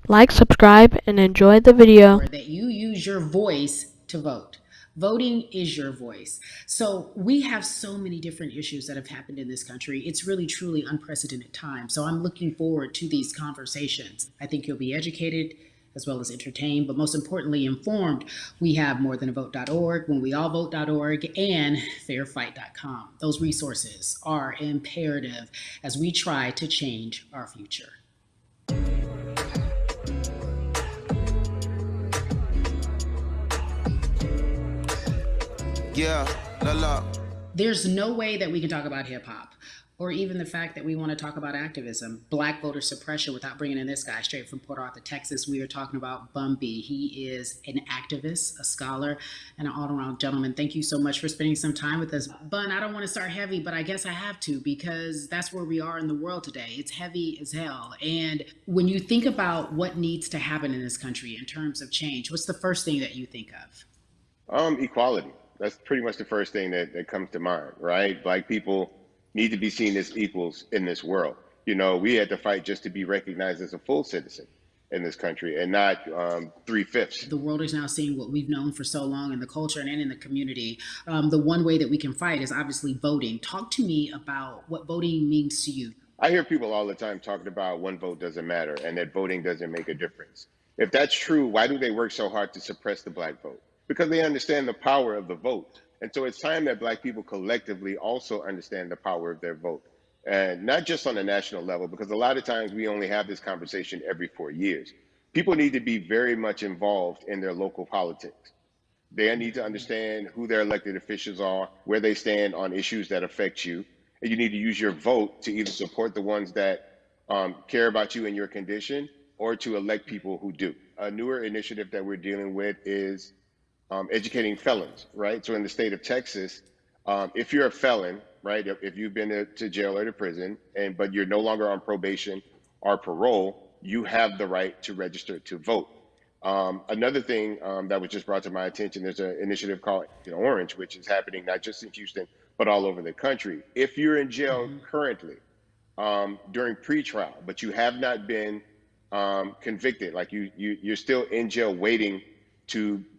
Like, subscribe, and enjoy the video. That you use your voice to vote. Voting is your voice. So we have so many different issues that have happened in this country. It's really, truly unprecedented time. So I'm looking forward to these conversations. I think you'll be educated as well as entertained, but most importantly, informed. We have morethanavote.org, whenweallvote.org, and fairfight.com. Those resources are imperative as we try to change our future. Yeah, la la. There's no way that we can talk about hip hop or even the fact that we want to talk about activism, black voter suppression, without bringing in this guy straight from Port Arthur, Texas. We are talking about Bun B. He is an activist, a scholar, and an all-around gentleman. Thank you so much for spending some time with us. Bun, I don't want to start heavy, but I guess I have to because that's where we are in the world today. It's heavy as hell. And when you think about what needs to happen in this country in terms of change, what's the first thing that you think of? Equality. That's pretty much the first thing that comes to mind, right? Black people need to be seen as equals in this world. You know, we had to fight just to be recognized as a full citizen in this country and not three-fifths. The world is now seeing what we've known for so long in the culture and in the community. The one way that we can fight is obviously voting. Talk to me about what voting means to you. I hear people all the time talking about one vote doesn't matter and that voting doesn't make a difference. If that's true, why do they work so hard to suppress the black vote? Because they understand the power of the vote. And so it's time that black people collectively also understand the power of their vote. And not just on a national level, because a lot of times we only have this conversation every 4 years. People need to be very much involved in their local politics. They need to understand who their elected officials are, where they stand on issues that affect you. And you need to use your vote to either support the ones that care about you and your condition or to elect people who do. A newer initiative that we're dealing with is educating felons, right? So in the state of Texas, if you're a felon, right, if you've been to jail or to prison, but you're no longer on probation or parole, you have the right to register to vote. Another thing that was just brought to my attention, there's an initiative called Orange, which is happening not just in Houston, but all over the country. If you're in jail currently during pretrial, but you have not been convicted, like you're still in jail waiting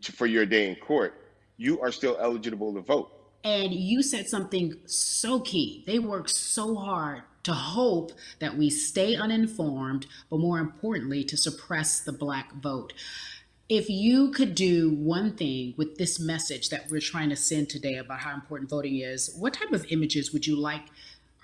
for your day in court, you are still eligible to vote. And you said something so key. They work so hard to hope that we stay uninformed, but more importantly, to suppress the black vote. If you could do one thing with this message that we're trying to send today about how important voting is, what type of images would you like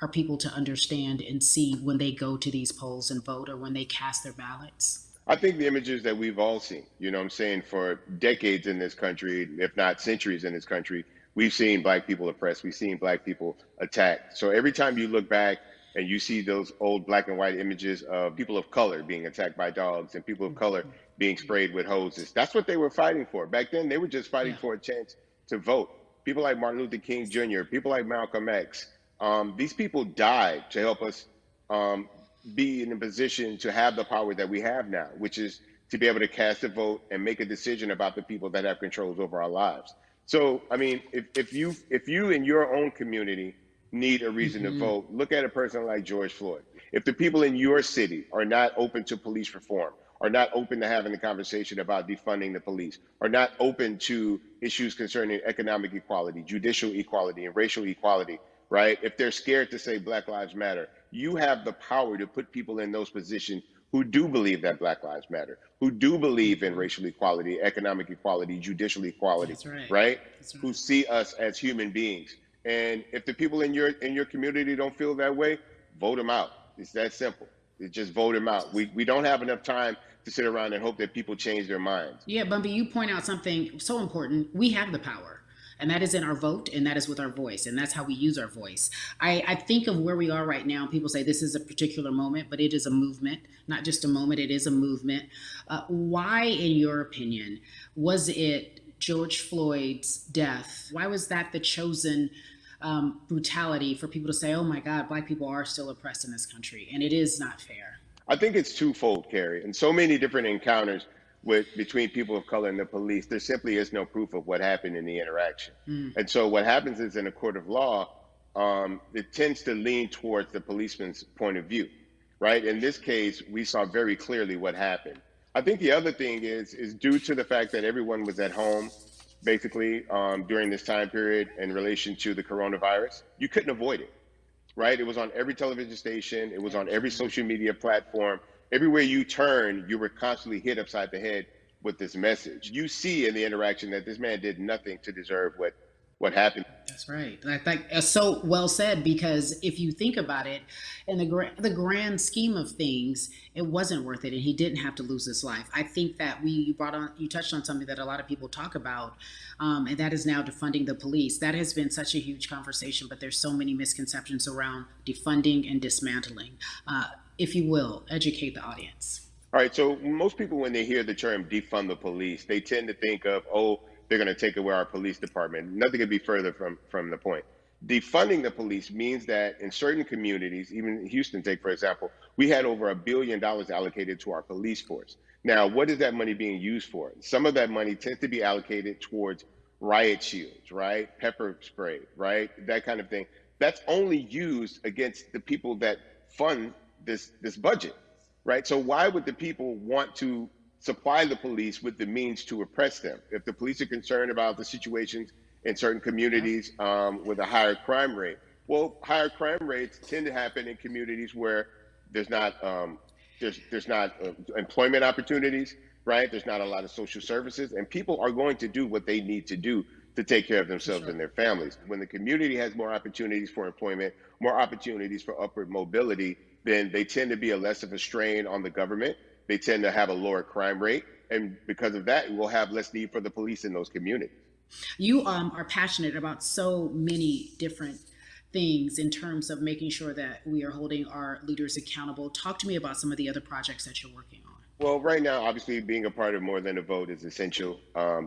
our people to understand and see when they go to these polls and vote or when they cast their ballots? I think the images that we've all seen, you know what I'm saying, for decades in this country, if not centuries in this country, we've seen black people oppressed. We've seen black people attacked. So every time you look back and you see those old black and white images of people of color being attacked by dogs and people of color being sprayed with hoses, that's what they were fighting for. Back then, they were just fighting for a chance to vote. People like Martin Luther King Jr., people like Malcolm X, these people died to help us be in a position to have the power that we have now, which is to be able to cast a vote and make a decision about the people that have controls over our lives. So, I mean, if you in your own community need a reason to vote, look at a person like George Floyd. If the people in your city are not open to police reform, are not open to having a conversation about defunding the police, are not open to issues concerning economic equality, judicial equality, and racial equality, right? If they're scared to say Black Lives Matter, you have the power to put people in those positions who do believe that Black Lives Matter, who do believe in racial equality, economic equality, judicial equality, right? That's right. Who see us as human beings. And if the people in your community don't feel that way, vote them out. It's that simple. It's just vote them out. We don't have enough time to sit around and hope that people change their minds. Yeah, Bumpy, you point out something so important. We have the power. And that is in our vote, and that is with our voice, and that's how we use our voice. I think of where we are right now. People say this is a particular moment, but it is a movement, not just a moment, it is a movement. Why, in your opinion, was it George Floyd's death? Why was that the chosen brutality for people to say, oh my God, Black people are still oppressed in this country, and it is not fair? I think it's twofold, Carrie. In so many different encounters between people of color and the police, there simply is no proof of what happened in the interaction. And so what happens is in a court of law, it tends to lean towards the policeman's point of view, right? In this case, we saw very clearly what happened. I think the other thing is due to the fact that everyone was at home, basically during this time period in relation to the coronavirus. You couldn't avoid it, right? It was on every television station. It was on every social media platform. Everywhere you turn, you were constantly hit upside the head with this message. You see in the interaction that this man did nothing to deserve what happened. That's right. So well said, because if you think about it, in the grand scheme of things, it wasn't worth it, and he didn't have to lose his life. I think that you touched on something that a lot of people talk about, and that is now defunding the police. That has been such a huge conversation, but there's so many misconceptions around defunding and dismantling. If you will, educate the audience. All right. So most people, when they hear the term defund the police, they tend to think of, oh, they're going to take away our police department. Nothing could be further from the point. Defunding the police means that in certain communities, even Houston, take for example, we had over $1 billion allocated to our police force. Now, what is that money being used for? Some of that money tends to be allocated towards riot shields, right? Pepper spray, right? That kind of thing. That's only used against the people that fund this budget, right? So why would the people want to supply the police with the means to oppress them? If the police are concerned about the situations in certain communities with a higher crime rate, well, higher crime rates tend to happen in communities where there's not employment opportunities, right? There's not a lot of social services, and people are going to do what they need to do to take care of themselves and their families. When the community has more opportunities for employment, more opportunities for upward mobility, then they tend to be less of a strain on the government. They tend to have a lower crime rate. And because of that, we'll have less need for the police in those communities. You are passionate about so many different things in terms of making sure that we are holding our leaders accountable. Talk to me about some of the other projects that you're working on. Well, right now, obviously, being a part of More Than a Vote is essential.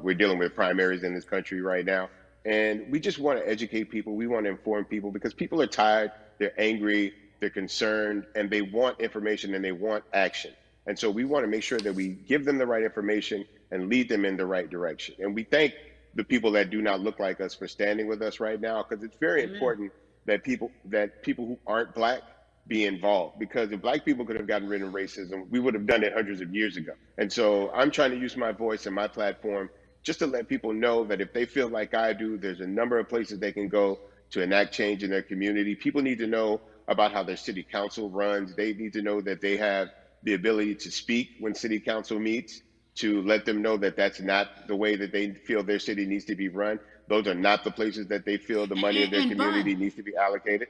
We're dealing with primaries in this country right now. And we just want to educate people. We want to inform people because people are tired, they're angry, they're concerned, and they want information and they want action. And so we want to make sure that we give them the right information and lead them in the right direction. And we thank the people that do not look like us for standing with us right now, because it's very important that people who aren't Black be involved. Because if Black people could have gotten rid of racism, we would have done it hundreds of years ago. And so I'm trying to use my voice and my platform just to let people know that if they feel like I do, there's a number of places they can go to enact change in their community. People need to know about how their city council runs. They need to know that they have the ability to speak when city council meets, to let them know that that's not the way that they feel their city needs to be run. Those are not the places that they feel the money of their community needs to be allocated.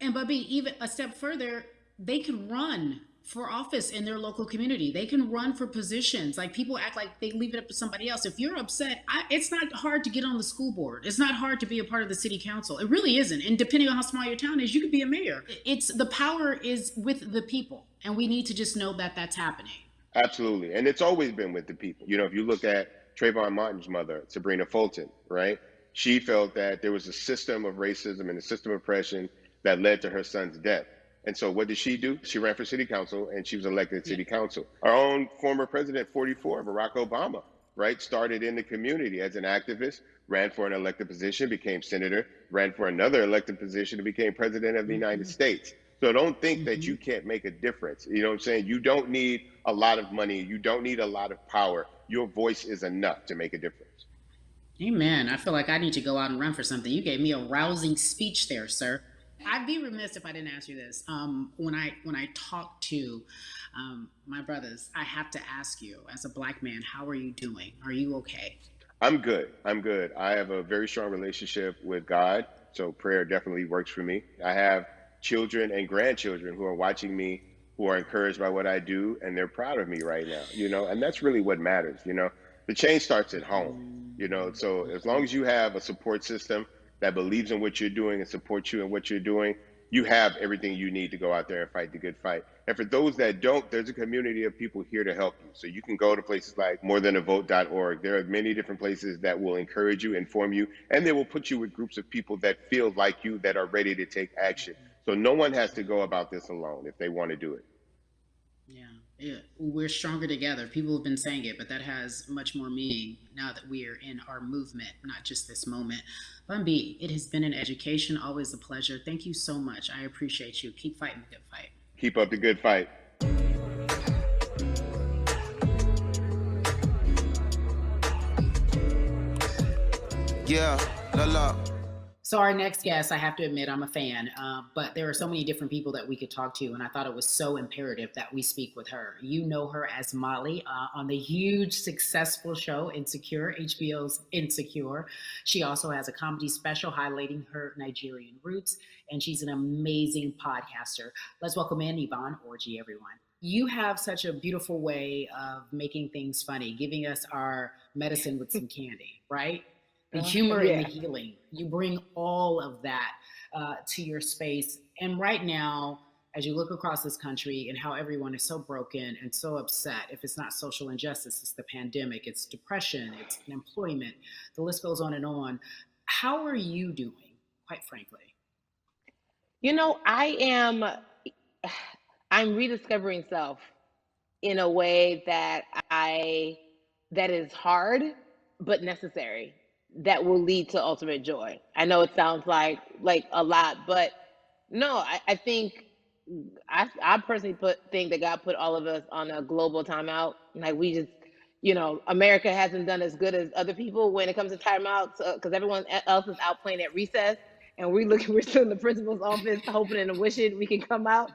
And Bubby, even a step further, they can run for office in their local community. They can run for positions. Like, people act like they leave it up to somebody else. If you're upset, it's not hard to get on the school board. It's not hard to be a part of the city council. It really isn't. And depending on how small your town is, you could be a mayor. It's the power is with the people. And we need to just know that that's happening. Absolutely. And it's always been with the people. You know, if you look at Trayvon Martin's mother, Sabrina Fulton, right? She felt that there was a system of racism and a system of oppression that led to her son's death. And so what did she do? She ran for city council and she was elected to city council. Our own former president, 44, Barack Obama, right, started in the community as an activist, ran for an elected position, became senator, ran for another elected position and became president of the United States. So don't think that you can't make a difference. You know what I'm saying? You don't need a lot of money. You don't need a lot of power. Your voice is enough to make a difference. Amen. I feel like I need to go out and run for something. You gave me a rousing speech there, sir. I'd be remiss if I didn't ask you this. When I talk to my brothers, I have to ask you, as a Black man, how are you doing? Are you okay? I'm good. I'm good. I have a very strong relationship with God, so prayer definitely works for me. I have children and grandchildren who are watching me, who are encouraged by what I do, and they're proud of me right now, you know, and that's really what matters, you know. The change starts at home, you know, so as long as you have a support system that believes in what you're doing and supports you in what you're doing, you have everything you need to go out there and fight the good fight. And for those that don't, there's a community of people here to help you. So you can go to places like morethanavote.org. There are many different places that will encourage you, inform you, and they will put you with groups of people that feel like you, that are ready to take action. So no one has to go about this alone if they want to do it. Yeah, we're stronger together. People have been saying it, but that has much more meaning now that we are in our movement, not just this moment. Bumby, it has been an education, always a pleasure. Thank you so much. I appreciate you. Keep fighting the good fight. Keep up the good fight. Yeah, la la. So our next guest, I have to admit, I'm a fan, but there are so many different people that we could talk to, and I thought it was so imperative that we speak with her. You know her as Molly on the huge, successful show Insecure, HBO's Insecure. She also has a comedy special highlighting her Nigerian roots, and she's an amazing podcaster. Let's welcome in Yvonne Orji, everyone. You have such a beautiful way of making things funny, giving us our medicine with some candy, right? The humor and the healing. You bring all of that to your space. And right now, as you look across this country and how everyone is so broken and so upset, if it's not social injustice, it's the pandemic, it's depression, it's unemployment, the list goes on and on. How are you doing, quite frankly? You know, I'm rediscovering self in a way that is hard but necessary, that will lead to ultimate joy. I know it sounds like a lot, but no, I think I personally think that God put all of us on a global timeout. Like we just, America hasn't done as good as other people when it comes to timeouts because everyone else is out playing at recess, and we're still in the principal's office hoping and wishing we can come out.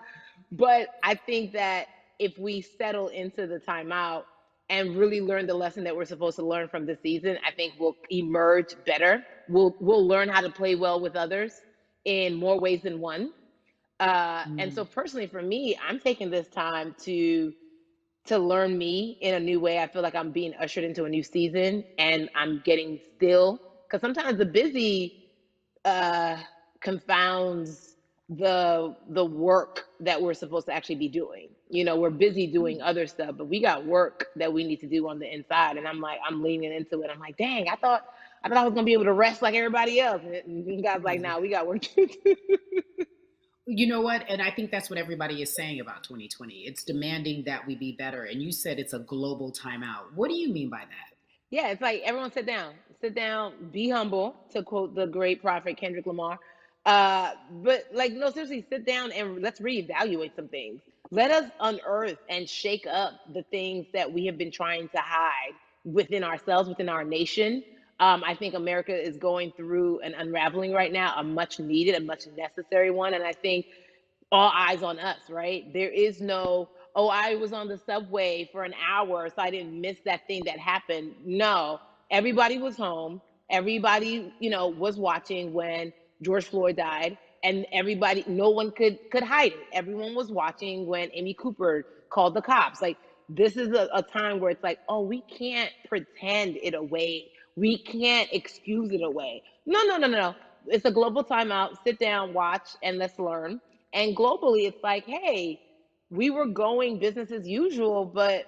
But I think that if we settle into the timeout and really learn the lesson that we're supposed to learn from this season, I think we'll emerge better. We'll learn how to play well with others in more ways than one. And so personally for me, I'm taking this time to learn me in a new way. I feel like I'm being ushered into a new season, and I'm getting still, because sometimes the busy confounds the work that we're supposed to actually be doing. We're busy doing other stuff, but we got work that we need to do on the inside. And I'm leaning into it. I'm like, dang, I thought I was gonna be able to rest like everybody else. And God's like, nah, we got work to do. You know what? And I think that's what everybody is saying about 2020. It's demanding that we be better. And you said it's a global timeout. What do you mean by that? Yeah, it's like everyone sit down, be humble, to quote the great prophet Kendrick Lamar. But like, no, seriously, sit down and let's reevaluate some things. Let us unearth and shake up the things that we have been trying to hide within ourselves, within our nation. I think America is going through an unraveling right now, a much needed, a much necessary one. And I think all eyes on us, right? There is no, oh, I was on the subway for an hour, so I didn't miss that thing that happened. No, everybody was home. Everybody, was watching when George Floyd died, and everybody, no one could hide it. Everyone was watching when Amy Cooper called the cops. Like, this is a time where it's like, oh, we can't pretend it away. We can't excuse it away. No, no, no, no, no. It's a global timeout. Sit down, watch, and let's learn. And globally, it's like, hey, we were going business as usual, but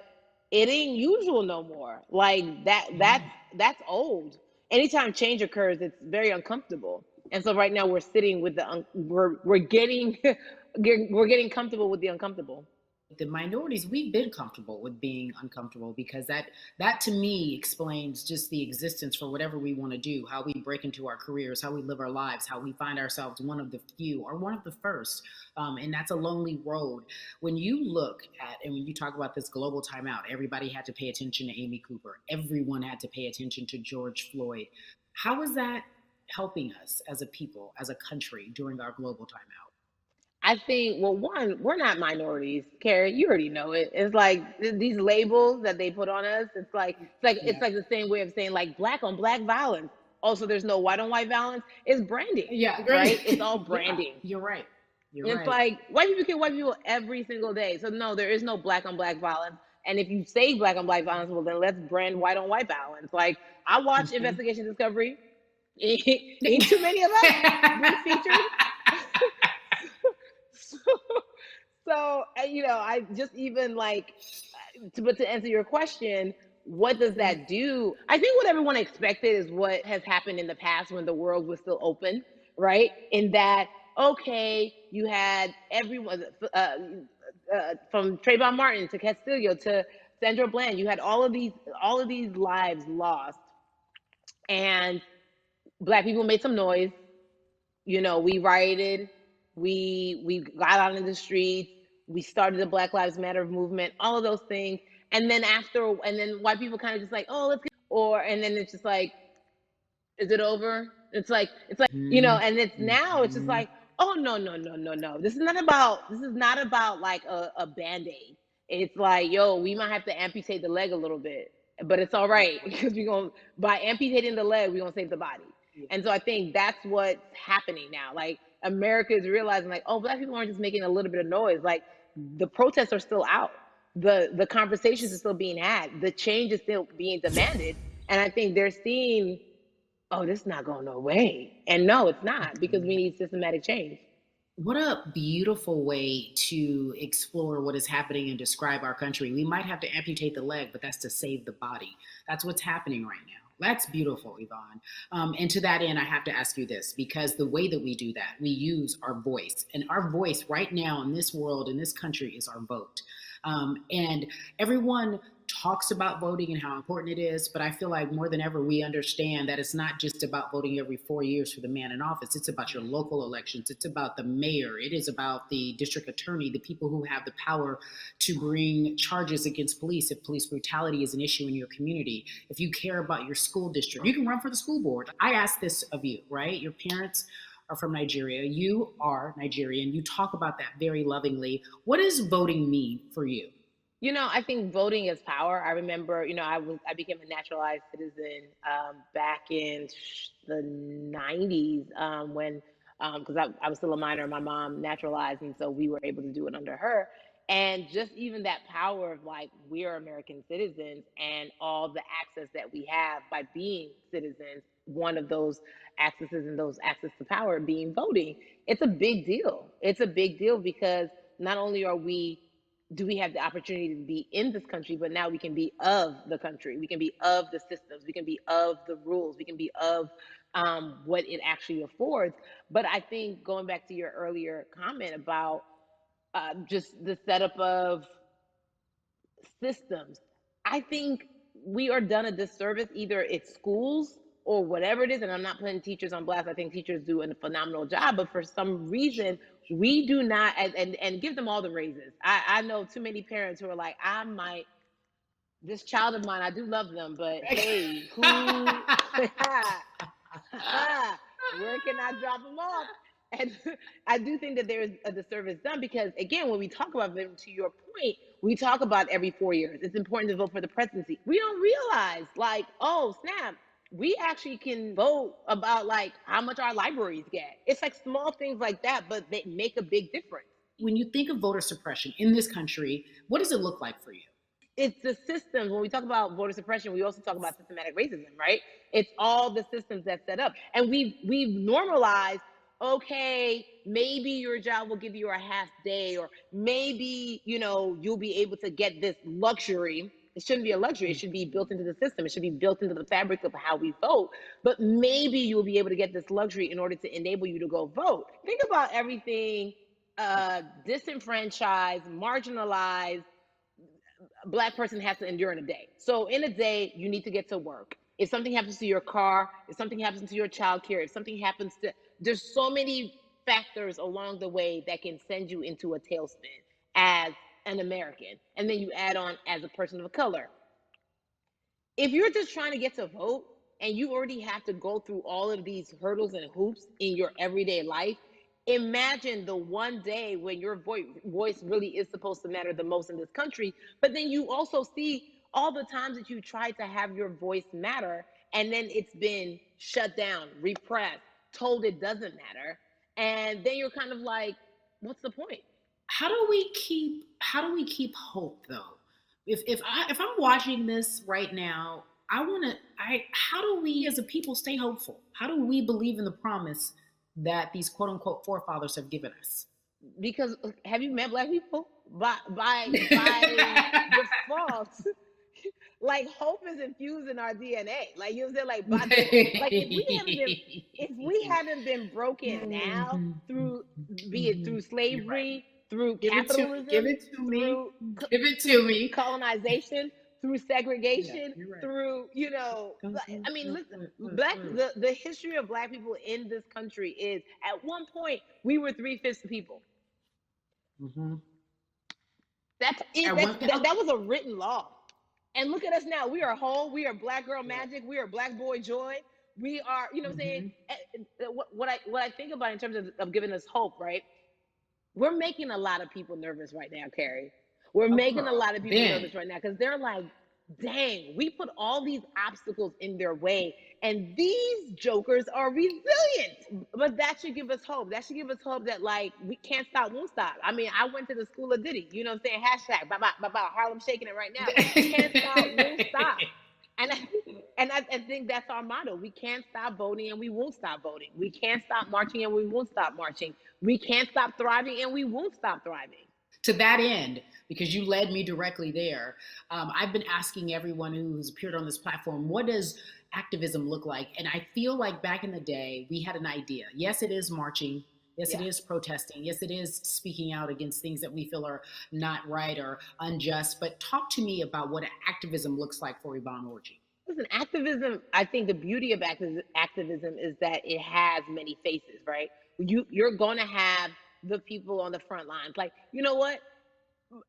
it ain't usual no more. Like that's old. Anytime change occurs, it's very uncomfortable. And so right now we're sitting with we're getting we're getting comfortable with the uncomfortable. The minorities, we've been comfortable with being uncomfortable, because that to me explains just the existence for whatever we want to do, how we break into our careers, how we live our lives, how we find ourselves one of the few or one of the first. And that's a lonely road. When you look at, and when you talk about this global timeout, everybody had to pay attention to Amy Cooper, everyone had to pay attention to George Floyd. How is that helping us as a people, as a country, during our global timeout? I think, well, one, we're not minorities, Carrie. You already know it. It's like these labels that they put on us. It's like the same way of saying like black on black violence. Also, there's no white on white violence. It's branding. Yeah, right. It's all branding. Yeah, you're right. It's like white people kill white people every single day. So no, there is no black on black violence. And if you say black on black violence, well then let's brand white on white violence. Like I watch Investigation Discovery. Ain't too many of us been featured. So I just even like, but to answer your question, what does that do? I think what everyone expected is what has happened in the past when the world was still open, right? In that, okay, you had everyone from Trayvon Martin to Castillo to Sandra Bland, you had all of these lives lost, and Black people made some noise. We rioted, we got out in the streets, we started the Black Lives Matter movement, all of those things. And then white people kind of just like, oh, let's get, and then it's just like, Is it over? It's like, and it's now it's just like, oh no, no, no, no, no. This is not about like a band-aid. It's like, yo, we might have to amputate the leg a little bit, but it's all right because we're gonna by amputating the leg, we're gonna save the body. And so I think that's what's happening now. Like America is realizing like, oh, black people aren't just making a little bit of noise. Like the protests are still out. The conversations are still being had. The change is still being demanded. And I think they're seeing, oh, this is not going no way. And no, it's not, because we need systematic change. What a beautiful way to explore what is happening and describe our country. We might have to amputate the leg, but that's to save the body. That's what's happening right now. That's beautiful, Yvonne. And to that end, I have to ask you this, because the way that we do that, we use our voice. And our voice right now in this world, in this country, is our vote. And everyone talks about voting and how important it is, but I feel like more than ever we understand that it's not just about voting every 4 years for the man in office. It's about your local elections. It's about the mayor. It is about the district attorney, the people who have the power to bring charges against police if police brutality is an issue in your community. If you care about your school district, you can run for the school board. I ask this of you, right? Your parents are from Nigeria. You are Nigerian. You talk about that very lovingly. What does voting mean for you? I think voting is power. I remember, I became a naturalized citizen back in the 90s when, because I was still a minor, my mom naturalized, and so we were able to do it under her. And just even that power of like, we are American citizens and all the access that we have by being citizens, one of those accesses and those access to power being voting, it's a big deal. It's a big deal because not only do we have the opportunity to be in this country, but now we can be of the country. We can be of the systems. We can be of the rules. We can be of what it actually affords. But I think going back to your earlier comment about just the setup of systems, I think we are done a disservice, either it's schools or whatever it is. And I'm not putting teachers on blast. I think teachers do a phenomenal job, but for some reason, we do not, and give them all the raises. I know too many parents who are like, this child of mine, I do love them, but hey, where can I drop them off? And I do think that there's a disservice done because, again, when we talk about them, to your point, we talk about every 4 years. It's important to vote for the presidency. We don't realize, like, oh, snap, we actually can vote about like how much our libraries get. It's like small things like that, but they make a big difference. When you think of voter suppression in this country, what does it look like for you? It's the systems. When we talk about voter suppression, we also talk about systematic racism, right? It's all the systems that set up. And we've normalized, okay, maybe your job will give you a half day, or maybe, you'll be able to get this luxury. It shouldn't be a luxury. It should be built into the system. It should be built into the fabric of how we vote. But maybe you'll be able to get this luxury in order to enable you to go vote. Think about everything disenfranchised, marginalized Black person has to endure in a day. So in a day, you need to get to work. If something happens to your car, if something happens to your child care, if something happens to, there's so many factors along the way that can send you into a tailspin as an American. And then you add on as a person of color. If you're just trying to get to vote and you already have to go through all of these hurdles and hoops in your everyday life, imagine the one day when your voice really is supposed to matter the most in this country. But then you also see all the times that you tried to have your voice matter, and then it's been shut down, repressed, told it doesn't matter. And then you're kind of like, what's the point? How do we keep hope though? If I'm watching this right now, how do we as a people stay hopeful? How do we believe in the promise that these quote unquote forefathers have given us? Because have you met Black people? By default, like hope is infused in our DNA. Like, you know what I'm saying? Like if we haven't been broken now through, be it through slavery, through capitalism, give it to me, colonization, through segregation, right. Through, I mean, listen, the history of Black people in this country is, at one point, we were 3/5 the people. Mm-hmm. That was a written law. And look at us now. We are whole. We are Black girl magic. We are Black boy joy. We are, you know what I'm saying? What I think about in terms of giving us hope, right? We're making a lot of people nervous right now, Carrie. We're making a lot of people nervous right now because they're like, dang, we put all these obstacles in their way, and these jokers are resilient. But that should give us hope. That should give us hope that, like, we can't stop, won't stop. I mean, I went to the school of Diddy, you know what I'm saying? Hashtag, Harlem shaking it right now. Can't stop, won't stop. And I think that's our motto. We can't stop voting and we won't stop voting. We can't stop marching and we won't stop marching. We can't stop thriving and we won't stop thriving. To that end, because you led me directly there, I've been asking everyone who's appeared on this platform, what does activism look like? And I feel like back in the day, we had an idea. Yes, it is marching. Yes, it is protesting. Yes, it is speaking out against things that we feel are not right or unjust. But talk to me about what activism looks like for Yvonne Orji. Listen, activism, I think the beauty of activism is that it has many faces, right? You're going to have the people on the front lines. Like, you know what?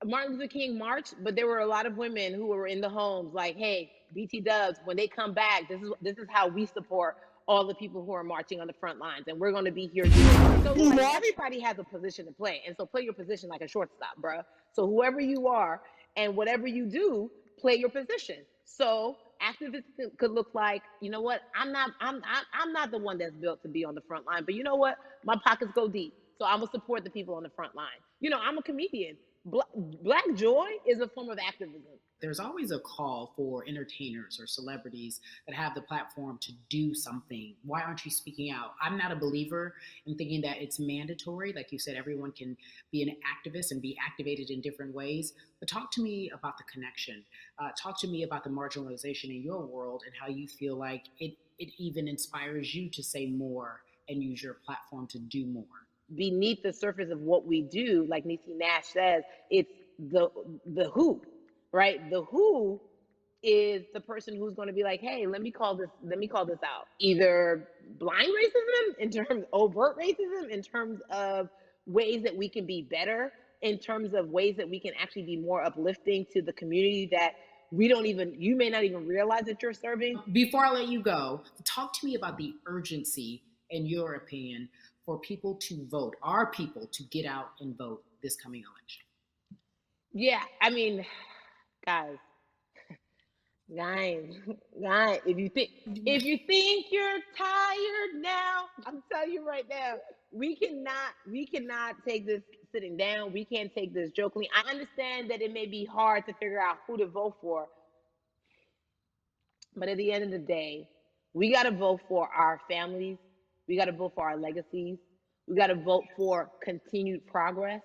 Martin Luther King marched, but there were a lot of women who were in the homes like, hey, BT Dubs, when they come back, this is how we support all the people who are marching on the front lines, and we're going to be here doing it. So like, everybody has a position to play, and so play your position like a shortstop, bruh. So whoever you are and whatever you do, play your position. So activism could look like, you know what? I'm not the one that's built to be on the front line, but you know what? My pockets go deep, so I'm gonna support the people on the front line. You know, I'm a comedian. Black joy is a form of activism. There's always a call for entertainers or celebrities that have the platform to do something. Why aren't you speaking out? I'm not a believer in thinking that it's mandatory. Like you said, everyone can be an activist and be activated in different ways. But talk to me about the connection. Talk to me about the marginalization in your world and how you feel like it even inspires you to say more and use your platform to do more. Beneath the surface of what we do, like Niecy Nash says, it's the who, right? The who is the person who's going to be like, hey, let me call this out. Either blind racism in terms of overt racism, in terms of ways that we can be better, in terms of ways that we can actually be more uplifting to the community that you may not even realize that you're serving. Before I let you go, talk to me about the urgency, in your opinion, for people to vote, our people to get out and vote this coming election. Yeah, I mean, guys, if you think you're tired now, I'm telling you right now, we cannot take this sitting down. We can't take this jokingly. I understand that it may be hard to figure out who to vote for, but at the end of the day, we got to vote for our families. We got to vote for our legacies. We got to vote for continued progress.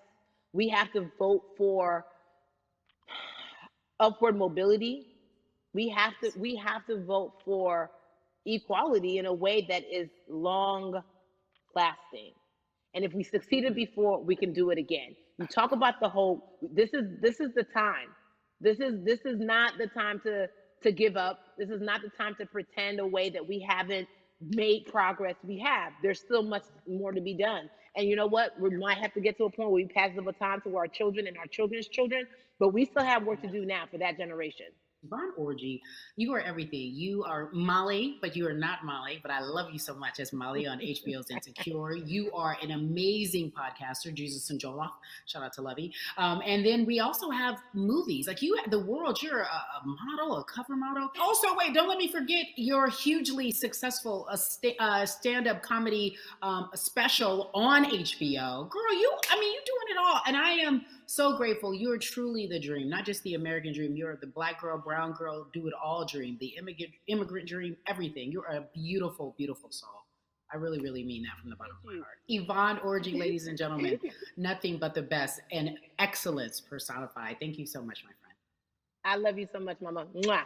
We have to vote for upward mobility. We have to vote for equality in a way that is long lasting. And if we succeeded before, we can do it again. You talk about the hope. This is the time. This is not the time to give up. This is not the time to pretend a way that we haven't made progress. We have. There's still much more to be done. And you know what? We might have to get to a point where we pass the baton to our children and our children's children, but we still have work to do now for that generation. Yvonne Orji, you are everything. You are Molly, but you are not Molly, but I love you so much as Molly on HBO's Insecure. You are an amazing podcaster, Jesus and Joloff. Shout out to Lovey. And then we also have movies. Like you, The World, you're a model, a cover model. Also, wait, don't let me forget your hugely successful stand-up comedy special on HBO. Girl, you're doing it all. And I am so grateful. You are truly the dream, not just the American dream. You're the black girl, brown girl, do it all dream, the immigrant dream, everything. You're a beautiful, beautiful soul. I really, really mean that from the bottom of my heart. Yvonne Orji, ladies and gentlemen, nothing but the best and excellence personified. Thank you so much, my friend. I love you so much, Mama. Mwah.